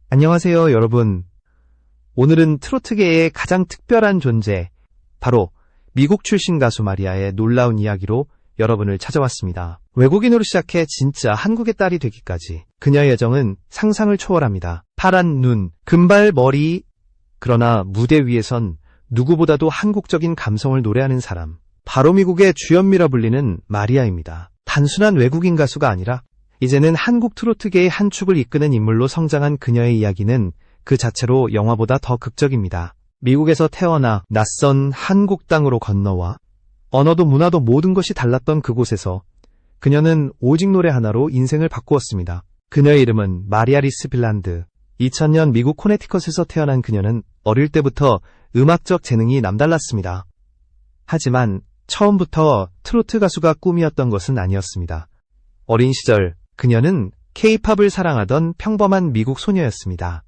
안녕하세요, 여러분. 오늘은 트로트계의 가장 특별한 존재, 바로 미국 출신 가수 마리아의 놀라운 이야기로 여러분을 찾아왔습니다. 외국인으로 시작해 진짜 한국의 딸이 되기까지 그녀의 여정은 상상을 초월합니다. 파란 눈, 금발 머리, 그러나 무대 위에선 누구보다도 한국적인 감성을 노래하는 사람, 바로 미국의 주현미라 불리는 마리아입니다. 단순한 외국인 가수가 아니라 이제는 한국 트로트계의 한 축을 이끄는 인물로 성장한 그녀의 이야기는 그 자체로 영화보다 더 극적입니다. 미국에서 태어나 낯선 한국 땅으로 건너와 언어도 문화도 모든 것이 달랐던 그곳에서 그녀는 오직 노래 하나로 인생을 바꾸었습니다. 그녀의 이름은 마리아 리스 빌란드. 2000년 미국 코네티컷에서 태어난 그녀는 어릴 때부터 음악적 재능이 남달랐습니다. 하지만 처음부터 트로트 가수가 꿈이었던 것은 아니었습니다. 어린 시절 그녀는 K-팝을 사랑하던 평범한 미국 소녀였습니다.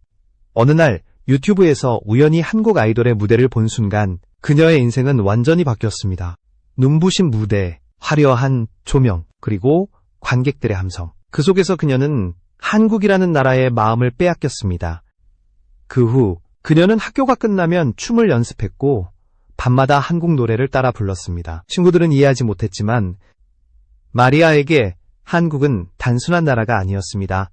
어느 날 유튜브에서 우연히 한국 아이돌의 무대를 본 순간 그녀의 인생은 완전히 바뀌었습니다. 눈부신 무대, 화려한 조명, 그리고 관객들의 함성. 그 속에서 그녀는 한국이라는 나라의 마음을 빼앗겼습니다. 그 후 그녀는 학교가 끝나면 춤을 연습했고 밤마다 한국 노래를 따라 불렀습니다. 친구들은 이해하지 못했지만 마리아에게 한국은 단순한 나라가 아니었습니다.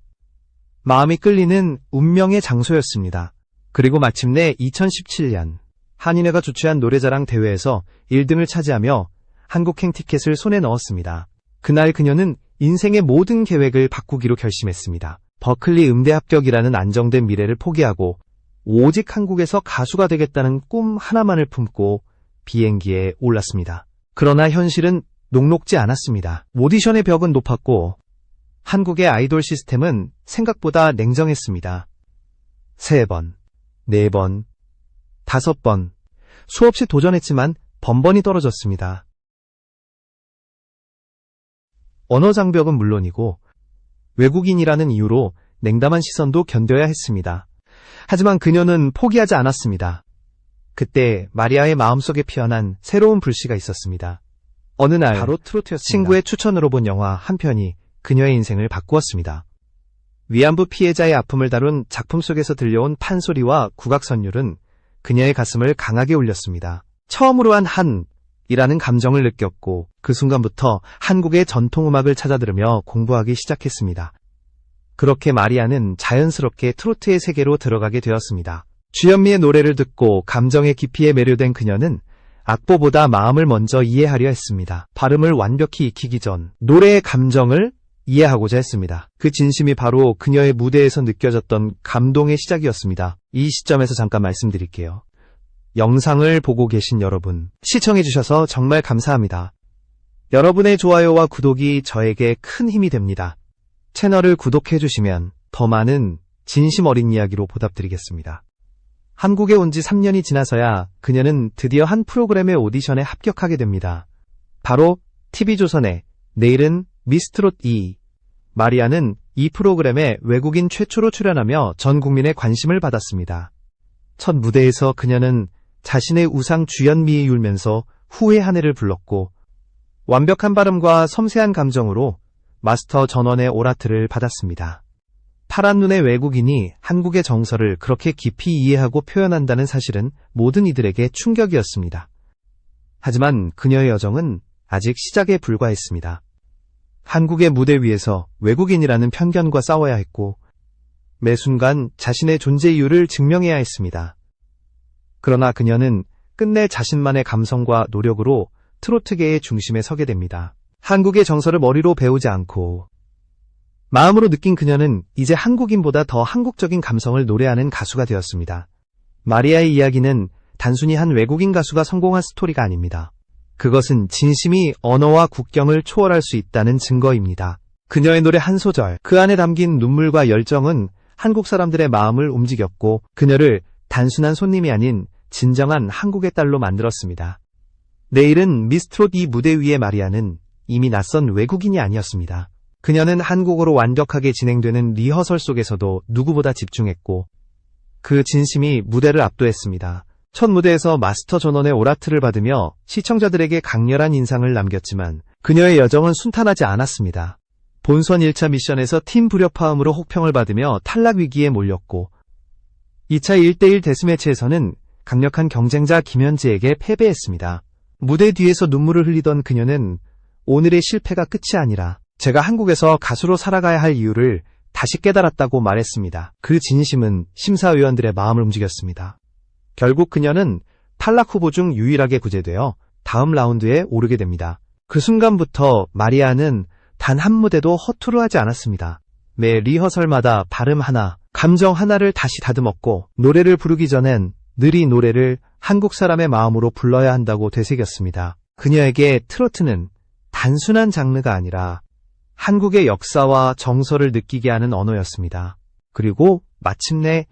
마음이 끌리는 운명의 장소였습니다. 그리고 마침내 2017년 한인회가 주최한 노래자랑 대회에서 1등을 차지하며 한국행 티켓을 손에 넣었습니다. 그날 그녀는 인생의 모든 계획을 바꾸기로 결심했습니다. 버클리 음대 합격이라는 안정된 미래를 포기하고 오직 한국에서 가수가 되겠다는 꿈 하나만을 품고 비행기에 올랐습니다. 그러나 현실은 녹록지 않았습니다. 오디션의 벽은 높았고 한국의 아이돌 시스템은 생각보다 냉정했습니다. 3번, 4번, 5번 수없이 도전했지만 번번이 떨어졌습니다. 언어 장벽은 물론이고 외국인이라는 이유로 냉담한 시선도 견뎌야 했습니다. 하지만 그녀는 포기하지 않았습니다. 그때 마리아의 마음속에 피어난 새로운 불씨가 있었습니다. 어느 날 바로 트로트였습니다. 친구의 추천으로 본 영화 한 편이 그녀의 인생을 바꾸었습니다. 위안부 피해자의 아픔을 다룬 작품 속에서 들려온 판소리와 국악선율은 그녀의 가슴을 강하게 울렸습니다. 처음으로 한 한이라는 감정을 느꼈고 그 순간부터 한국의 전통음악을 찾아 들으며 공부하기 시작했습니다. 그렇게 마리아는 자연스럽게 트로트의 세계로 들어가게 되었습니다. 주현미의 노래를 듣고 감정의 깊이에 매료된 그녀는 악보보다 마음을 먼저 이해하려 했습니다. 발음을 완벽히 익히기 전 노래의 감정을 이해하고자 했습니다. 그 진심이 바로 그녀의 무대에서 느껴졌던 감동의 시작이었습니다. 이 시점에서 잠깐 말씀드릴게요. 영상을 보고 계신 여러분, 시청해주셔서 정말 감사합니다. 여러분의 좋아요와 구독이 저에게 큰 힘이 됩니다. 채널을 구독해주시면 더 많은 진심 어린 이야기로 보답드리겠습니다. 한국에 온 지 3년이 지나서야 그녀는 드디어 한 프로그램의 오디션에 합격하게 됩니다. 바로 TV조선의 내일은 미스트롯 2. 마리아는 이 프로그램에 외국인 최초로 출연하며 전 국민의 관심을 받았습니다. 첫 무대에서 그녀는 자신의 우상 주현미에 울면서 후회 한 해를 불렀고 완벽한 발음과 섬세한 감정으로 마스터 전원의 오라트를 받았습니다. 파란 눈의 외국인이 한국의 정서를 그렇게 깊이 이해하고 표현한다는 사실은 모든 이들에게 충격이었습니다. 하지만 그녀의 여정은 아직 시작에 불과했습니다. 한국의 무대 위에서 외국인이라는 편견과 싸워야 했고 매 순간 자신의 존재 이유를 증명해야 했습니다. 그러나 그녀는 끝내 자신만의 감성과 노력으로 트로트계의 중심에 서게 됩니다. 한국의 정서를 머리로 배우지 않고 마음으로 느낀 그녀는 이제 한국인보다 더 한국적인 감성을 노래하는 가수가 되었습니다. 마리아의 이야기는 단순히 한 외국인 가수가 성공한 스토리가 아닙니다. 그것은 진심이 언어와 국경을 초월할 수 있다는 증거입니다. 그녀의 노래 한 소절, 그 안에 담긴 눈물과 열정은 한국 사람들의 마음을 움직였고 그녀를 단순한 손님이 아닌 진정한 한국의 딸로 만들었습니다. 내일은 미스트롯 2 무대 위의 마리아는 이미 낯선 외국인이 아니었습니다. 그녀는 한국어로 완벽하게 진행되는 리허설 속에서도 누구보다 집중했고 그 진심이 무대를 압도했습니다. 첫 무대에서 마스터 전원의 오라트를 받으며 시청자들에게 강렬한 인상을 남겼지만 그녀의 여정은 순탄하지 않았습니다. 본선 1차 미션에서 팀 불협화음으로 혹평을 받으며 탈락 위기에 몰렸고 2차 1대1 데스매치에서는 강력한 경쟁자 김현지에게 패배했습니다. 무대 뒤에서 눈물을 흘리던 그녀는 오늘의 실패가 끝이 아니라 제가 한국에서 가수로 살아가야 할 이유를 다시 깨달았다고 말했습니다. 그 진심은 심사위원들의 마음을 움직였습니다. 결국 그녀는 탈락 후보 중 유일하게 구제되어 다음 라운드에 오르게 됩니다. 그 순간부터 마리아는 단 한 무대도 허투루 하지 않았습니다. 매 리허설마다 발음 하나, 감정 하나를 다시 다듬었고 노래를 부르기 전엔 늘 이 노래를 한국 사람의 마음으로 불러야 한다고 되새겼습니다. 그녀에게 트로트는 단순한 장르가 아니라 한국의 역사와 정서를 느끼게 하는 언어였습니다. 그리고 마침내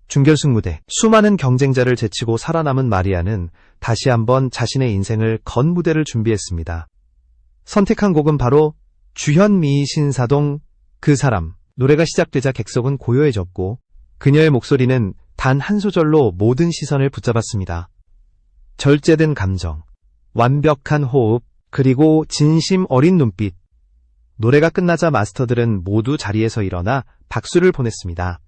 준결승 무대, 수많은 경쟁자를 제치고 살아남은 마리아는 다시 한번 자신의 인생을 건 무대를 준비했습니다. 선택한 곡은 바로 주현미의 신사동 그 사람. 노래가 시작되자 객석은 고요해졌고 그녀의 목소리는 단 한 소절로 모든 시선을 붙잡았습니다. 절제된 감정, 완벽한 호흡, 그리고 진심 어린 눈빛. 노래가 끝나자 마스터들은 모두 자리에서 일어나 박수를 보냈습니다.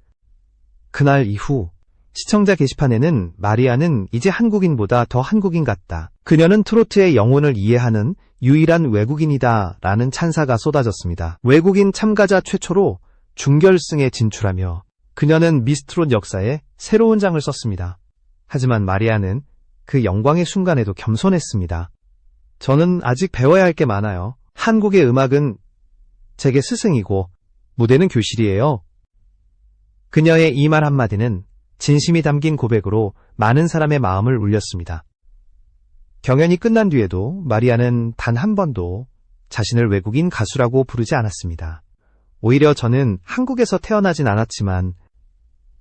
그날 이후 시청자 게시판에는 마리아는 이제 한국인보다 더 한국인 같다. 그녀는 트로트의 영혼을 이해하는 유일한 외국인이다 라는 찬사가 쏟아졌습니다. 외국인 참가자 최초로 준결승에 진출하며 그녀는 미스트롯 역사에 새로운 장을 썼습니다. 하지만 마리아는 그 영광의 순간에도 겸손했습니다. 저는 아직 배워야 할 게 많아요. 한국의 음악은 제게 스승이고 무대는 교실이에요. 그녀의 이 말 한마디는 진심이 담긴 고백으로 많은 사람의 마음을 울렸습니다. 경연이 끝난 뒤에도 마리아는 단 한 번도 자신을 외국인 가수라고 부르지 않았습니다. 오히려 저는 한국에서 태어나진 않았지만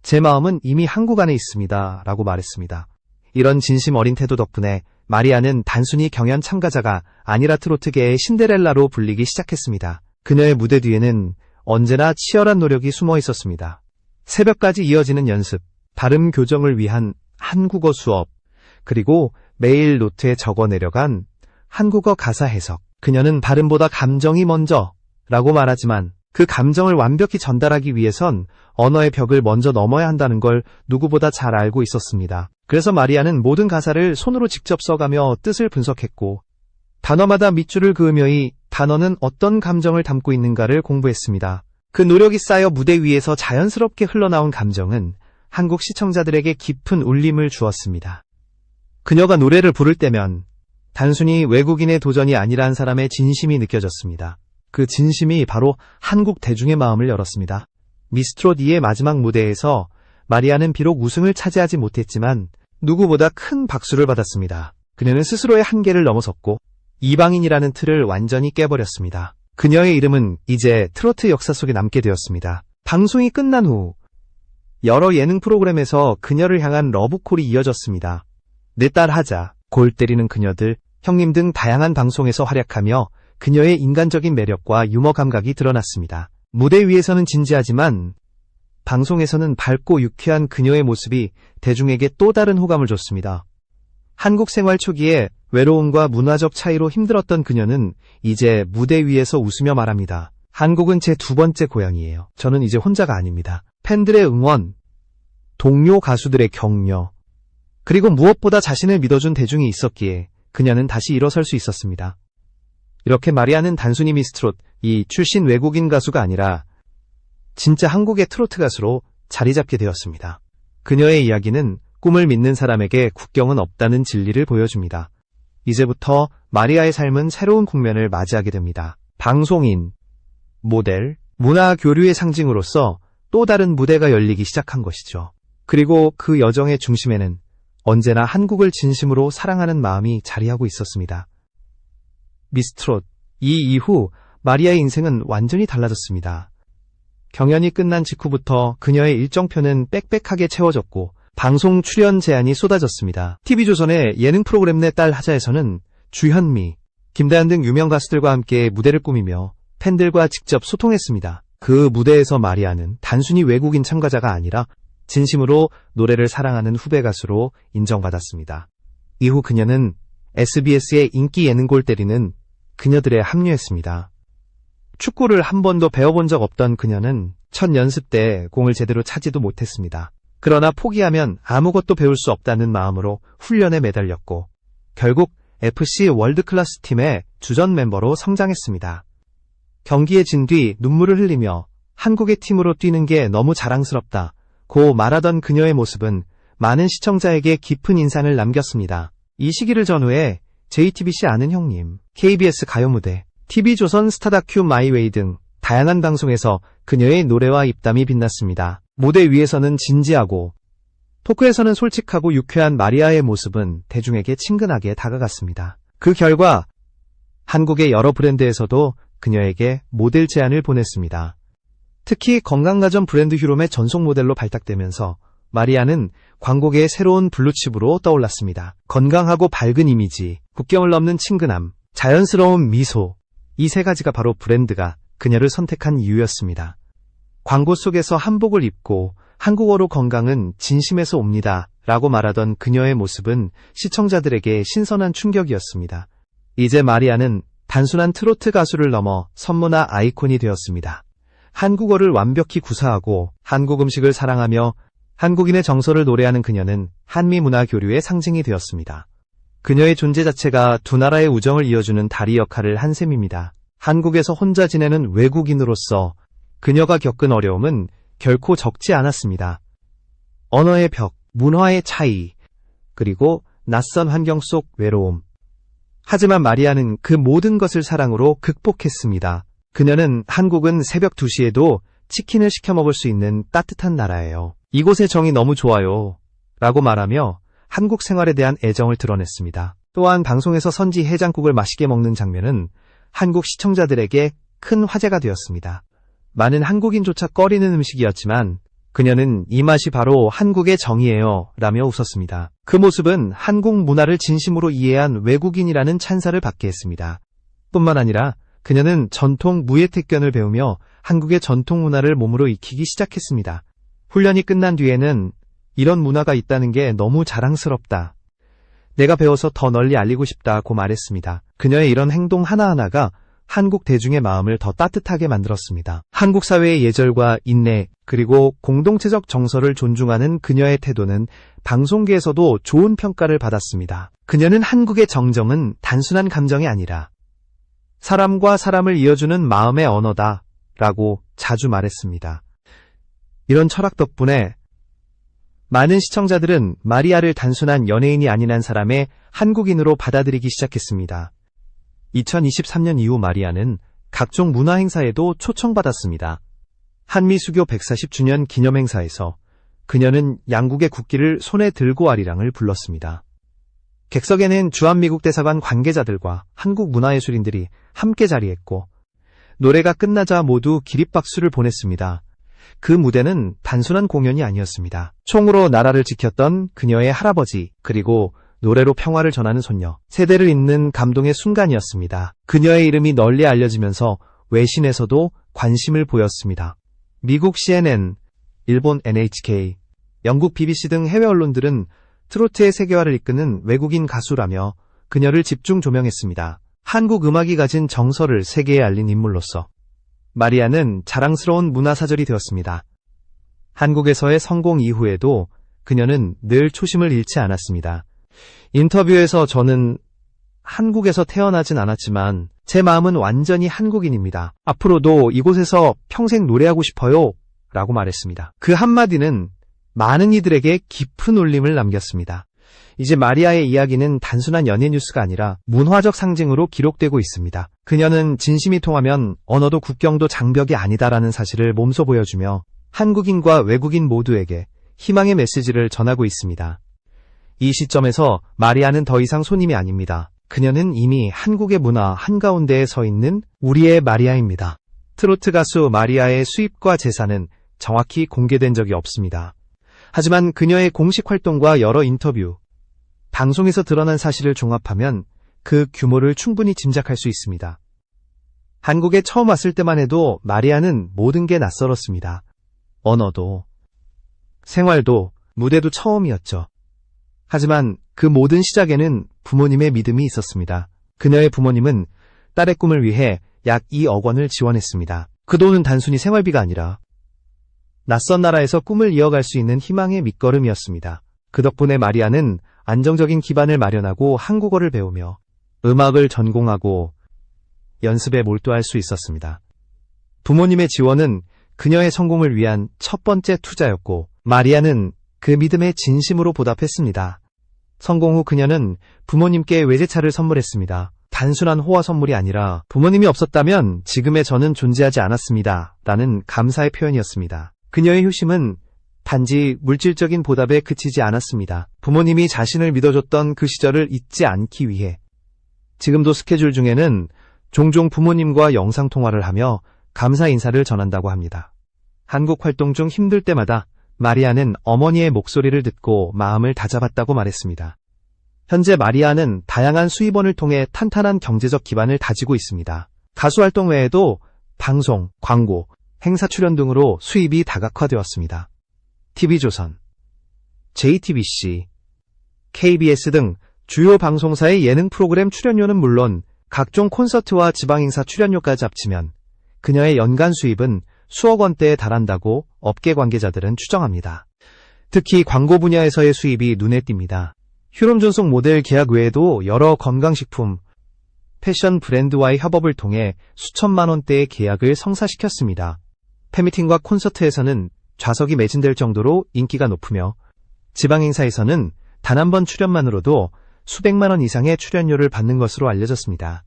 제 마음은 이미 한국 안에 있습니다 라고 말했습니다. 이런 진심 어린 태도 덕분에 마리아는 단순히 경연 참가자가 아니라 트로트계의 신데렐라로 불리기 시작했습니다. 그녀의 무대 뒤에는 언제나 치열한 노력이 숨어 있었습니다. 새벽까지 이어지는 연습, 발음 교정을 위한 한국어 수업, 그리고 매일 노트에 적어 내려간 한국어 가사 해석. 그녀는 발음보다 감정이 먼저 라고 말하지만 그 감정을 완벽히 전달하기 위해선 언어의 벽을 먼저 넘어야 한다는 걸 누구보다 잘 알고 있었습니다. 그래서 마리아는 모든 가사를 손으로 직접 써가며 뜻을 분석했고 단어마다 밑줄을 그으며 이 단어는 어떤 감정을 담고 있는가를 공부했습니다. 그 노력이 쌓여 무대 위에서 자연스럽게 흘러나온 감정은 한국 시청자들에게 깊은 울림을 주었습니다. 그녀가 노래를 부를 때면 단순히 외국인의 도전이 아니라 한 사람의 진심이 느껴졌습니다. 그 진심이 바로 한국 대중의 마음을 열었습니다. 미스트롯 2의 마지막 무대에서 마리아는 비록 우승을 차지하지 못했지만 누구보다 큰 박수를 받았습니다. 그녀는 스스로의 한계를 넘어섰고 이방인이라는 틀을 완전히 깨버렸습니다. 그녀의 이름은 이제 트로트 역사 속에 남게 되었습니다. 방송이 끝난 후 여러 예능 프로그램에서 그녀를 향한 러브콜이 이어졌습니다. 내 딸 하자, 골 때리는 그녀들, 형님 등 다양한 방송에서 활약하며 그녀의 인간적인 매력과 유머 감각이 드러났습니다. 무대 위에서는 진지하지만 방송에서는 밝고 유쾌한 그녀의 모습이 대중에게 또 다른 호감을 줬습니다. 한국 생활 초기에 외로움과 문화적 차이로 힘들었던 그녀는 이제 무대 위에서 웃으며 말합니다. 한국은 제 두 번째 고향이에요. 저는 이제 혼자가 아닙니다. 팬들의 응원, 동료 가수들의 격려, 그리고 무엇보다 자신을 믿어준 대중이 있었기에 그녀는 다시 일어설 수 있었습니다. 이렇게 마리아는 단순히 미스트롯, 이 출신 외국인 가수가 아니라 진짜 한국의 트로트 가수로 자리 잡게 되었습니다. 그녀의 이야기는 꿈을 믿는 사람에게 국경은 없다는 진리를 보여줍니다. 이제부터 마리아의 삶은 새로운 국면을 맞이하게 됩니다. 방송인, 모델, 문화 교류의 상징으로서 또 다른 무대가 열리기 시작한 것이죠. 그리고 그 여정의 중심에는 언제나 한국을 진심으로 사랑하는 마음이 자리하고 있었습니다. 미스트롯, 이 이후 마리아의 인생은 완전히 달라졌습니다. 경연이 끝난 직후부터 그녀의 일정표는 빽빽하게 채워졌고 방송 출연 제안이 쏟아졌습니다. TV조선의 예능 프로그램 내 딸 하자에서는 주현미, 김다연 등 유명 가수들과 함께 무대를 꾸미며 팬들과 직접 소통했습니다. 그 무대에서 마리아는 단순히 외국인 참가자가 아니라 진심으로 노래를 사랑하는 후배 가수로 인정받았습니다. 이후 그녀는 SBS의 인기 예능 골 때리는 그녀들에 합류했습니다. 축구를 한 번도 배워본 적 없던 그녀는 첫 연습 때 공을 제대로 차지도 못했습니다. 그러나 포기하면 아무것도 배울 수 없다는 마음으로 훈련에 매달렸고 결국 FC 월드클래스 팀의 주전 멤버로 성장했습니다. 경기에 진 뒤 눈물을 흘리며 한국의 팀으로 뛰는 게 너무 자랑스럽다고 말하던 그녀의 모습은 많은 시청자에게 깊은 인상을 남겼습니다. 이 시기를 전후해 JTBC 아는 형님, KBS 가요무대, TV조선 스타다큐 마이웨이 등 다양한 방송에서 그녀의 노래와 입담이 빛났습니다. 무대 위에서는 진지하고 토크에서는 솔직하고 유쾌한 마리아의 모습은 대중에게 친근하게 다가갔습니다. 그 결과 한국의 여러 브랜드에서도 그녀에게 모델 제안을 보냈습니다. 특히 건강가전 브랜드 휴롬의 전속 모델로 발탁되면서 마리아는 광고계의 새로운 블루칩으로 떠올랐습니다. 건강하고 밝은 이미지, 국경을 넘는 친근함, 자연스러운 미소, 이 세 가지가 바로 브랜드가 그녀를 선택한 이유였습니다. 광고 속에서 한복을 입고 한국어로 건강은 진심에서 옵니다 라고 말하던 그녀의 모습은 시청자들에게 신선한 충격이었습니다. 이제 마리아는 단순한 트로트 가수를 넘어 선문화 아이콘이 되었습니다. 한국어를 완벽히 구사하고 한국 음식을 사랑하며 한국인의 정서를 노래하는 그녀는 한미 문화 교류의 상징이 되었습니다. 그녀의 존재 자체가 두 나라의 우정을 이어주는 다리 역할을 한 셈입니다. 한국에서 혼자 지내는 외국인으로서 그녀가 겪은 어려움은 결코 적지 않았습니다. 언어의 벽, 문화의 차이, 그리고 낯선 환경 속 외로움. 하지만 마리아는 그 모든 것을 사랑으로 극복했습니다. 그녀는 한국은 새벽 2시에도 치킨을 시켜 먹을 수 있는 따뜻한 나라예요. 이곳의 정이 너무 좋아요. 라고 말하며 한국 생활에 대한 애정을 드러냈습니다. 또한 방송에서 선지 해장국을 맛있게 먹는 장면은 한국 시청자들에게 큰 화제가 되었습니다. 많은 한국인조차 꺼리는 음식이었지만 그녀는 이 맛이 바로 한국의 정이에요 라며 웃었습니다. 그 모습은 한국 문화를 진심으로 이해한 외국인이라는 찬사를 받게 했습니다. 뿐만 아니라 그녀는 전통 무예택견을 배우며 한국의 전통 문화를 몸으로 익히기 시작했습니다. 훈련이 끝난 뒤에는 이런 문화가 있다는 게 너무 자랑스럽다. 내가 배워서 더 널리 알리고 싶다고 말했습니다. 그녀의 이런 행동 하나하나가 한국 대중의 마음을 더 따뜻하게 만들었습니다. 한국 사회의 예절과 인내, 그리고 공동체적 정서를 존중하는 그녀의 태도는 방송계에서도 좋은 평가를 받았습니다. 그녀는 한국의 정정은 단순한 감정이 아니라 사람과 사람을 이어주는 마음의 언어다 라고 자주 말했습니다. 이런 철학 덕분에 많은 시청자들은 마리아를 단순한 연예인이 아닌 한 사람의 한국인으로 받아들이기 시작했습니다. 2023년 이후 마리아는 각종 문화 행사에도 초청받았습니다. 한미 수교 140주년 기념행사에서 그녀는 양국의 국기를 손에 들고 아리랑을 불렀습니다. 객석에는 주한미국 대사관 관계자들과 한국 문화예술인들이 함께 자리했고 노래가 끝나자 모두 기립박수를 보냈습니다. 그 무대는 단순한 공연이 아니었습니다. 총으로 나라를 지켰던 그녀의 할아버지, 그리고 노래로 평화를 전하는 손녀, 세대를 잇는 감동의 순간이었습니다. 그녀의 이름이 널리 알려지면서 외신에서도 관심을 보였습니다. 미국 CNN, 일본 NHK, 영국 BBC 등 해외 언론들은 트로트의 세계화를 이끄는 외국인 가수라며 그녀를 집중 조명했습니다. 한국 음악이 가진 정서를 세계에 알린 인물로서 마리아는 자랑스러운 문화사절이 되었습니다. 한국에서의 성공 이후에도 그녀는 늘 초심을 잃지 않았습니다. 인터뷰에서 저는 한국에서 태어나진 않았지만 제 마음은 완전히 한국인입니다. 앞으로도 이곳에서 평생 노래하고 싶어요 라고 말했습니다. 그 한마디는 많은 이들에게 깊은 울림을 남겼습니다. 이제 마리아의 이야기는 단순한 연예 뉴스가 아니라 문화적 상징으로 기록되고 있습니다. 그녀는 진심이 통하면 언어도 국경도 장벽이 아니다라는 사실을 몸소 보여주며 한국인과 외국인 모두에게 희망의 메시지를 전하고 있습니다. 이 시점에서 마리아는 더 이상 손님이 아닙니다. 그녀는 이미 한국의 문화 한가운데에 서 있는 우리의 마리아입니다. 트로트 가수 마리아의 수입과 재산은 정확히 공개된 적이 없습니다. 하지만 그녀의 공식 활동과 여러 인터뷰, 방송에서 드러난 사실을 종합하면 그 규모를 충분히 짐작할 수 있습니다. 한국에 처음 왔을 때만 해도 마리아는 모든 게 낯설었습니다. 언어도, 생활도, 무대도 처음이었죠. 하지만 그 모든 시작에는 부모님의 믿음이 있었습니다. 그녀의 부모님은 딸의 꿈을 위해 약 2억 원을 지원했습니다. 그 돈은 단순히 생활비가 아니라 낯선 나라에서 꿈을 이어갈 수 있는 희망의 밑거름이었습니다. 그 덕분에 마리아는 안정적인 기반을 마련하고 한국어를 배우며 음악을 전공하고 연습에 몰두할 수 있었습니다. 부모님의 지원은 그녀의 성공을 위한 첫 번째 투자였고 마리아는 그 믿음에 진심으로 보답했습니다. 성공 후 그녀는 부모님께 외제차를 선물했습니다. 단순한 호화 선물이 아니라 부모님이 없었다면 지금의 저는 존재하지 않았습니다. 라는 감사의 표현이었습니다. 그녀의 효심은 단지 물질적인 보답에 그치지 않았습니다. 부모님이 자신을 믿어줬던 그 시절을 잊지 않기 위해 지금도 스케줄 중에는 종종 부모님과 영상통화를 하며 감사 인사를 전한다고 합니다. 한국 활동 중 힘들 때마다 마리아는 어머니의 목소리를 듣고 마음을 다잡았다고 말했습니다. 현재 마리아는 다양한 수입원을 통해 탄탄한 경제적 기반을 다지고 있습니다. 가수 활동 외에도 방송, 광고, 행사 출연 등으로 수입이 다각화되었습니다. TV조선, JTBC, KBS 등 주요 방송사의 예능 프로그램 출연료는 물론 각종 콘서트와 지방행사 출연료까지 합치면 그녀의 연간 수입은 수억 원대에 달한다고 업계 관계자들은 추정합니다. 특히 광고 분야에서의 수입이 눈에 띕니다. 휴롬존속 모델 계약 외에도 여러 건강식품, 패션 브랜드와의 협업을 통해 수천만 원대의 계약을 성사시켰습니다. 팬미팅과 콘서트에서는 좌석이 매진될 정도로 인기가 높으며 지방행사에서는 단 한 번 출연만으로도 수백만 원 이상의 출연료를 받는 것으로 알려졌습니다.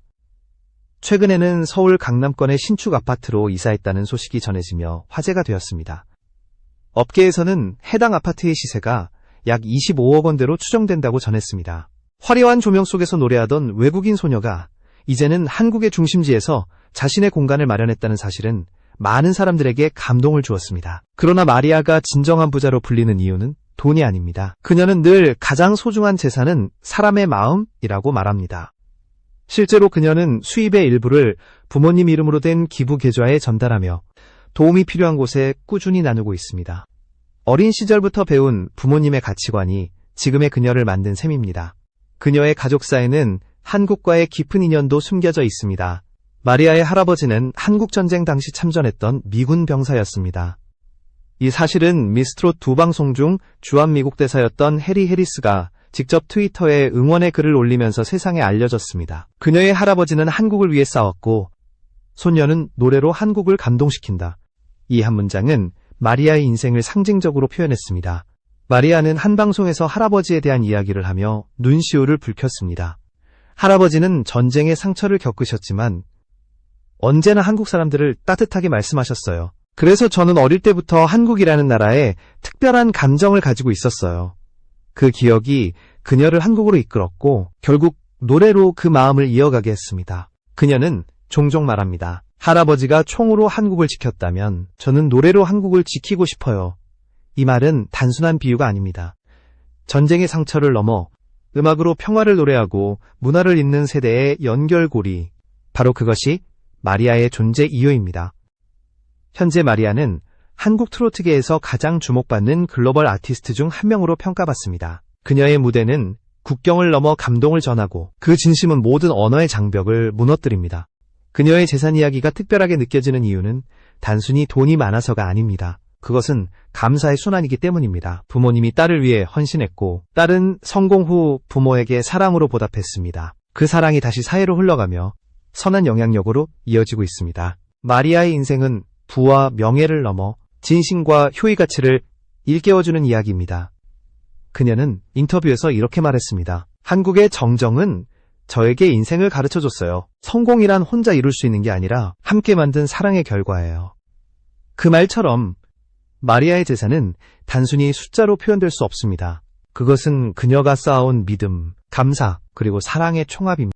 최근에는 서울 강남권의 신축 아파트로 이사했다는 소식이 전해지며 화제가 되었습니다. 업계에서는 해당 아파트의 시세가 약 25억 원대로 추정된다고 전했습니다. 화려한 조명 속에서 노래하던 외국인 소녀가 이제는 한국의 중심지에서 자신의 공간을 마련했다는 사실은 많은 사람들에게 감동을 주었습니다. 그러나 마리아가 진정한 부자로 불리는 이유는 돈이 아닙니다. 그녀는 늘 가장 소중한 재산은 사람의 마음이라고 말합니다. 실제로 그녀는 수입의 일부를 부모님 이름으로 된 기부 계좌에 전달하며 도움이 필요한 곳에 꾸준히 나누고 있습니다. 어린 시절부터 배운 부모님의 가치관이 지금의 그녀를 만든 셈입니다. 그녀의 가족사에는 한국과의 깊은 인연도 숨겨져 있습니다. 마리아의 할아버지는 한국전쟁 당시 참전했던 미군 병사였습니다. 이 사실은 미스트롯 2방송 중 주한미국 대사였던 해리 해리스가 직접 트위터에 응원의 글을 올리면서 세상에 알려졌습니다. 그녀의 할아버지는 한국을 위해 싸웠고 소녀는 노래로 한국을 감동시킨다. 이 한 문장은 마리아의 인생을 상징적으로 표현했습니다. 마리아는 한 방송에서 할아버지에 대한 이야기를 하며 눈시울을 붉혔습니다. 할아버지는 전쟁의 상처를 겪으셨지만 언제나 한국 사람들을 따뜻하게 말씀하셨어요. 그래서 저는 어릴 때부터 한국이라는 나라에 특별한 감정을 가지고 있었어요. 그 기억이 그녀를 한국으로 이끌었고 결국 노래로 그 마음을 이어가게 했습니다. 그녀는 종종 말합니다. 할아버지가 총으로 한국을 지켰다면 저는 노래로 한국을 지키고 싶어요. 이 말은 단순한 비유가 아닙니다. 전쟁의 상처를 넘어 음악으로 평화를 노래하고 문화를 잇는 세대의 연결고리, 바로 그것이 마리아의 존재 이유입니다. 현재 마리아는 한국 트로트계에서 가장 주목받는 글로벌 아티스트 중 한 명으로 평가받습니다. 그녀의 무대는 국경을 넘어 감동을 전하고 그 진심은 모든 언어의 장벽을 무너뜨립니다. 그녀의 재산 이야기가 특별하게 느껴지는 이유는 단순히 돈이 많아서가 아닙니다. 그것은 감사의 순환이기 때문입니다. 부모님이 딸을 위해 헌신했고 딸은 성공 후 부모에게 사랑으로 보답했습니다. 그 사랑이 다시 사회로 흘러가며 선한 영향력으로 이어지고 있습니다. 마리아의 인생은 부와 명예를 넘어 진심과 효의 가치를 일깨워주는 이야기입니다. 그녀는 인터뷰에서 이렇게 말했습니다. 한국의 정정은 저에게 인생을 가르쳐줬어요. 성공이란 혼자 이룰 수 있는 게 아니라 함께 만든 사랑의 결과예요. 그 말처럼 마리아의 재산은 단순히 숫자로 표현될 수 없습니다. 그것은 그녀가 쌓아온 믿음, 감사, 그리고 사랑의 총합입니다.